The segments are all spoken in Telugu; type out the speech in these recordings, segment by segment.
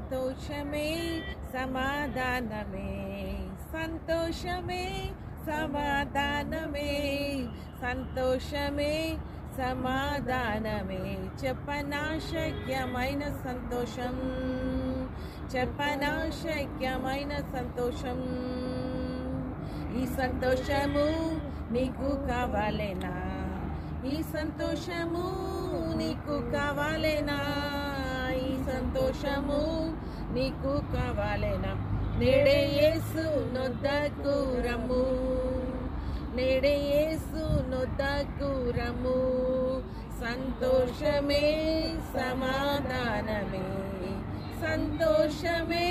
సంతోషమే సమాధానమే, సంతోషమే సమాధానమే, సంతోషమే సమాధానమే. చెప్పనాశక్యమైన సంతోషం, చెప్పనాశక్యమైన సంతోషం. ఈ సంతోషము నీకు కావాలేనా? ఈ సంతోషము నీకు కావాలేనా? ఈ సంతోషము నీకు కావాలేనా? నేడే యేసు నొద్దకు రమ్ము, నేడే యేసు నొద్దకు రమ్ము. సంతోషమే సమాధానమే, సంతోషమే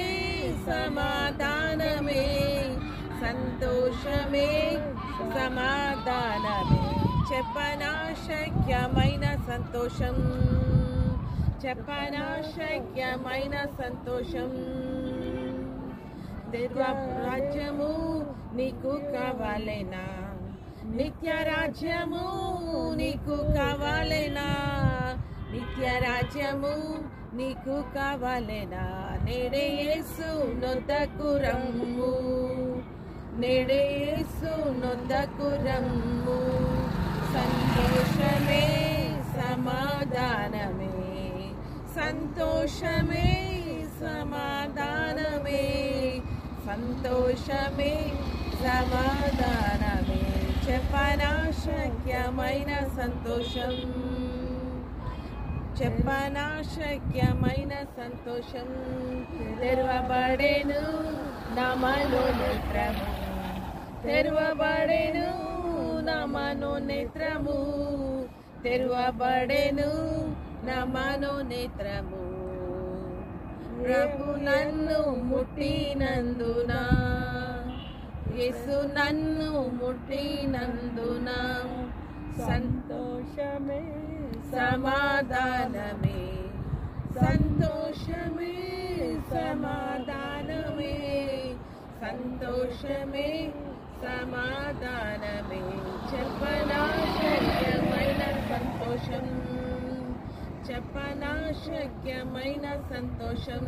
సమాధానమే, సంతోషమే సమాధానమే. చెప్పనాశక్యమైన సంతోషం, చెప్పనాశక్యమైన సంతోషం. రాజ్యము నీకు కావాలేనా? నిత్య రాజ్యము నీకు కావాలేనా? నిత్య రాజ్యము నీకు కావాలేనా? నేడే యేసు నొద్దకు రమ్ము, నేడే యేసు నొద్దకు రమ్ము. సంతోషమే సమాధానమే, సంతోషమే సమాధానమే, సంతోషమే సమాధానమే. చెప్పనాశక్యమైన సంతోషం, చెప్పనాశక్యమైన సంతోషం. తెరవబడెను నా మనోనేత్రము, తెరవబడెను నా మనోనేత్రము, తెరవబడెను నా మనోనేత్రము. ప్రభు నన్ను ముట్టినందున, యేసు నన్ను ముట్టినందున. సంతోషమే సమాధానమే, సంతోషమే సమాధానమే, సంతోషమే సమాధానమే. చెప్పనాశక్యమైన సంతోషం, చెప్పనాశక్యమైన సంతోషం.